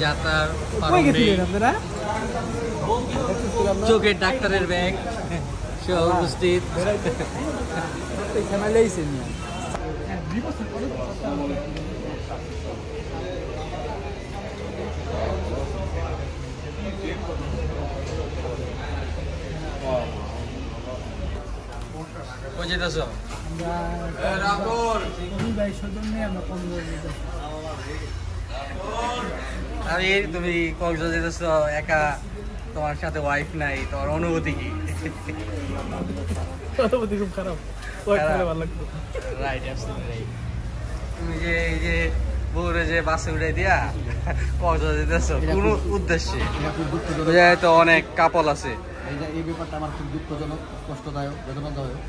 যাত্রার চোখের ডাক্তারের ব্যাগ সহ উপস্থিত। তুমি কক্সবাজার যেতেছ একা, তোমার সাথে ওয়াইফ নাই, তোমার অনুভূতি কি? অনুভূতি খুব খারাপ। তুমি যে এই যে বউরে যে বাসে উঠে দিয়া কক্সবাজার যেতেছ কোন উদ্দেশ্যে? তো অনেক কাপল আছে। এই ব্যাপারটা আমার খুব দুঃখজনক, কষ্টদায়ক, বেদনাদায়ক।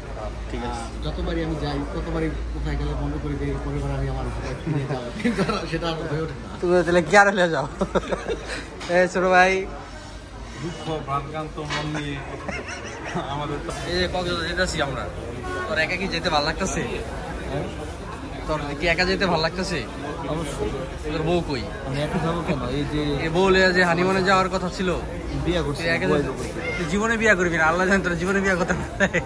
ঠিক আছে, যতবারই আমি যাই ততবারই কোথায় গেলে মনে করি যে পরিবার আমি আমার ফিরে যাবো, কিন্তু সেটা আর হয়ে ওঠে না। তুমি তাহলে কি আর হলে যাও? ছোট ভাই দুঃখ প্রাণকান্ত মন নিয়ে আমাদের এই যে কক্সবাজার যেতেছি আমরা, তোর একা কি যেতে ভালো লাগতেছে? তোর কি একা যেতে ভালো লাগতেছে? অবশ্যই। তোর বউ কই? আমি একা যাবো কেন? এই যে বউ যে হানিমুনে যাওয়ার কথা ছিল, বিয়ে করছি, জীবনে বিয়ে করবি না? আল্লাহ জানে তোর জীবনে বিয়ে করতে পারে।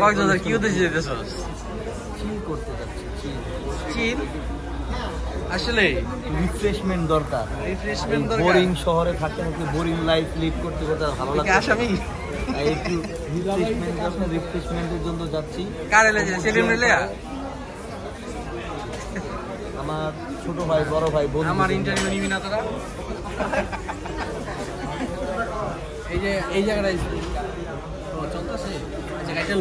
কক্সবাজার কি উদ্দেশ্যে যেতেছস? চিল করতে যাচ্ছি। চিল? আসলে রিফ্রেশমেন্ট দরকার। রিফ্রেশমেন্ট দরকার। বোরিং শহরে থাকতে থাকতে বোরিং লাইফ লিড করতে করতে ভালো লাগে। আসামি একটু রিফ্রেশমেন্টের জন্য যাচ্ছি। কার এলে যে সেলিম রেলে? আমার ছোট ভাই, বড় ভাই, বন্ধু। আমার ইন্টারভিউ নিবি না তোরা? এই যে এই জায়গাটায় চলতেছে, জায়গাটা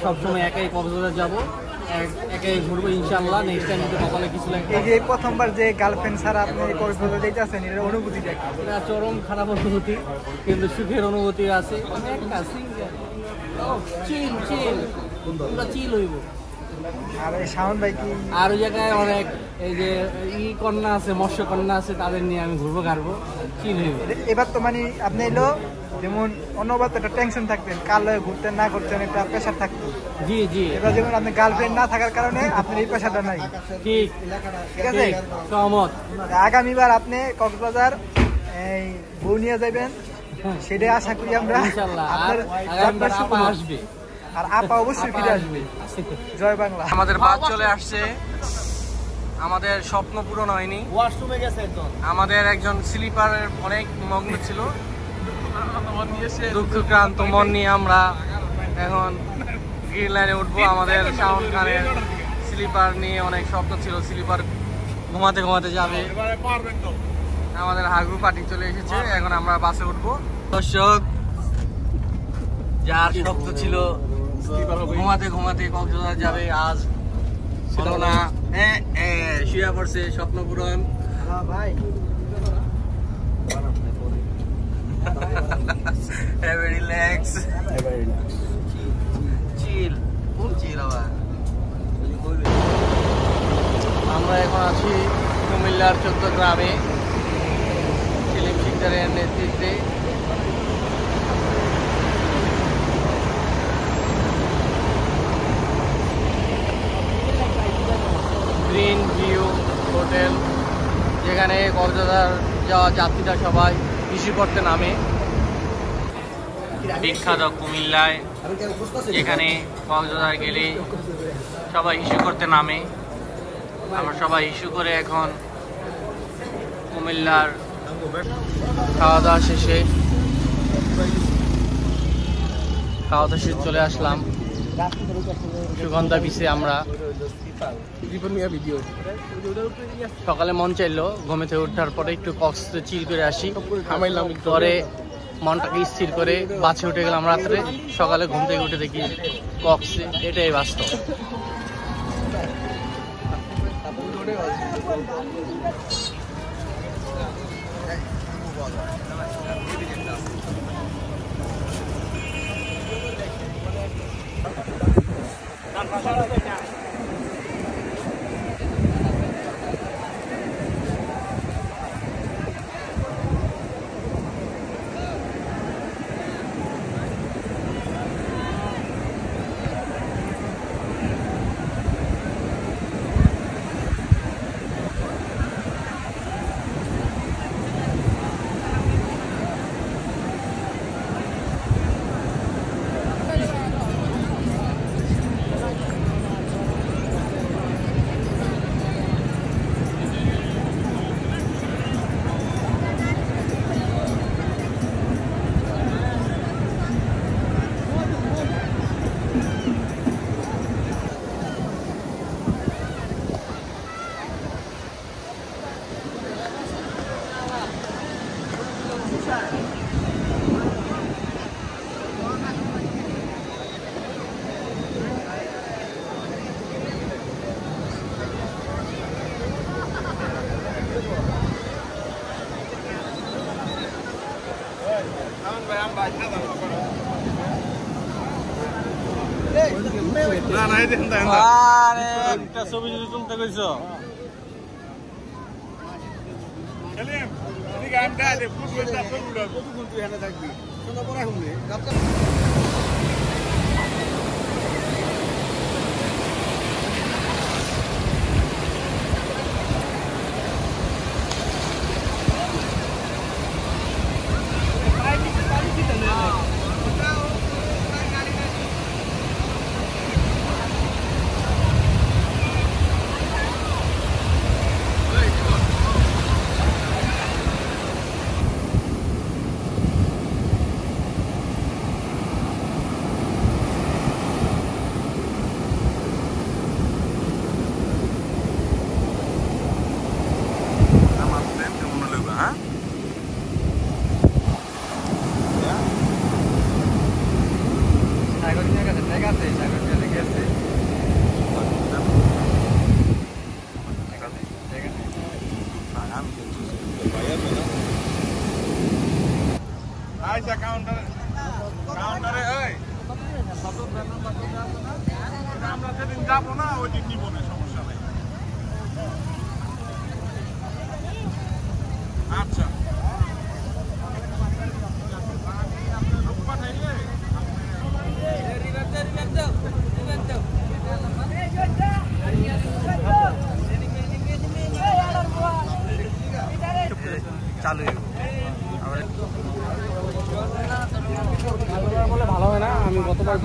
সবসময় একাই কক্সবাজার যাবো, একাই ঘুরবো ইনশাল্লাহ। নেক্সট টাইম যদি কপালে কিছু লাগে। এই যে প্রথমবার যে গার্লফ্রেন্ড ছাড়া আপনি কক্সবাজার যাইতেছেন, এর অনুভূতিটা কি? এটা চরম খারাপ অনুভূতি, কিন্তু সুখের অনুভূতি আছে। চিল চিল আমরা চিল হইব। আর এই শাওন ভাই কি? আর ওই জায়গায় অনেক এই যে কন্যা আছে, মৎস্য কন্যা আছে, তাদের নিয়ে আমি ঘুরবো ঘাড়বো, চিল হইব। এবার তো মানে আপনি এলো যেমন অন্যবার তো একটা টেনশন থাকতেন, কার লয়ে ঘুরতেন না ঘুরতেন, একটা প্রেশার থাকতো। জি জি। এবার যেমন আপনি গার্লফ্রেন্ড না থাকার কারণে আপনার এই প্রেশারটা নাই। ঠিক ঠিক আছে, সহমত। আগামীবার আপনি কক্সবাজার এই বউ নিয়ে যাবেন, সেটাই আশা করি আমরা। ইনশাআল্লাহ। আপনার যাত্রা শুভ হোক। আসবে, আর আপা অবশ্যই ফিরে আসবে। জয় বাংলা। আমাদের বাস চলে আসছে, আমাদের স্বপ্ন পূরণ হয়নি। ওয়াশরুমে গেছে একজন, আমাদের একজন স্লিপারের অনেক মগ্ন ছিল, দুঃখক্রান্ত মন নিয়ে আমরা এখন গ্রিন লাইনে উঠবো। আমাদের শাওন খানের স্লিপার নিয়ে অনেক স্বপ্ন ছিল, স্লিপার ঘুমাতে ঘুমাতে যাবে। আমাদের হাগরু পার্টি চলে এসেছে, এখন আমরা বাসে উঠবো। দর্শক, যার স্বপ্ন ছিল ঘুমাতে ঘুমাতে কক্সবাজার যাবে, আজ হলো না, শুয়ে পড়ছে, স্বপ্ন পূরণ। ভাই relax. Chill. Chill আবার। আমরা এখন আছি কুমিল্লার 14 গ্রামে, সেলিম শিকদারের নেতৃত্বে। গ্রিন ভিউ হোটেল, যেখানে কক্সবাজার যাওয়া যাত্রীরা সবাই ইস্যু করতে নামে। বিখ্যাত কুমিল্লায়, যেখানে কক্সবাজার গেলে সবাই ইস্যু করতে নামে। আমরা সবাই ইস্যু করে এখন কুমিল্লার খাওয়া দাওয়া শেষে চলে আসলাম সুগন্ধা বিচে। আমরা সকালে মন চাইলো ঘুমে থেকে ওঠার পরে একটু কক্সে চিল করে আসি, পরে মনটাকে স্থির করে বাসে উঠে গেলাম রাত্রে। সকালে ঘুম থেকে উঠে দেখি কক্সে, এটাই বাস্তব। আরে একটা ছবি যদি তুলতে কইছো কতক্ষণ তুই এখানে থাকবি সন্ধ্যা পরে এখন আমরা সেদিন যাবো না ওই দিন নিবো না সমস্যা নাই আচ্ছা চালু বলে ভালো হয় না আমি গতবার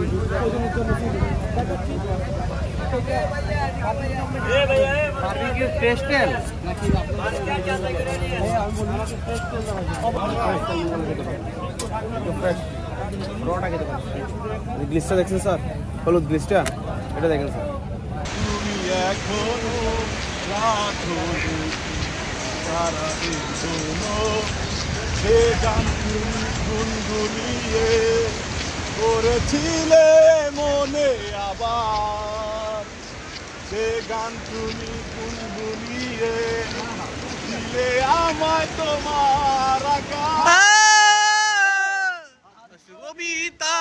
গ্লিসটা দেখছেন স্যার হলুদ গ্লিসটা এটা দেখেন স্যার তুমি এখনো রাখো সারা দিন শোনো সে গান তুমি গুনগুনিয়ে করেছিলে মনে আবার সে গান তুমি গুনগুনিয়ে দিলে আমায় তোমার কবিতা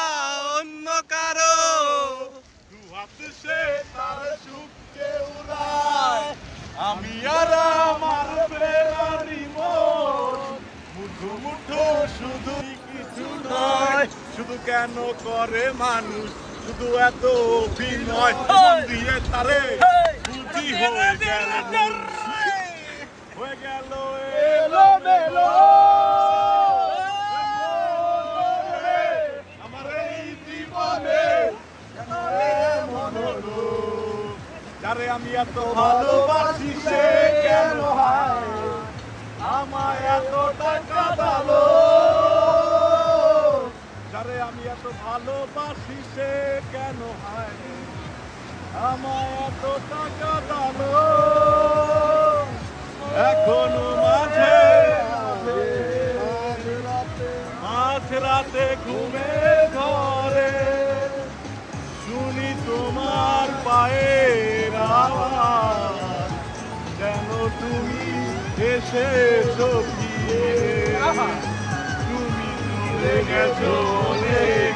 অন্য কারো দুহাত সে তার সুখকে উড়ায় আমি আর আমার প্রেমারি মন মুঠো মুঠো শুধু কিছু নয় শুধু কেন করে মানুষ শুধু এত অভিনয় দিয়ে তারে বুঝি হয়ে গেল এলো মেলো আমার এই জীবনে যারে আমি এত ভালোবাসি সে কেন হায় আমায় এত টাকা দালো যারে আমি এত ভালোবাসি সে কেন হায় আমায় এত টাকা দালো এখনো মাঝে মাঝ রাতে ঘুমে ধরে শুনি তোমার পায়ের আওয়াজ যেন তুমি এসেছো ফিরে তুমি চলে গেছো অনেক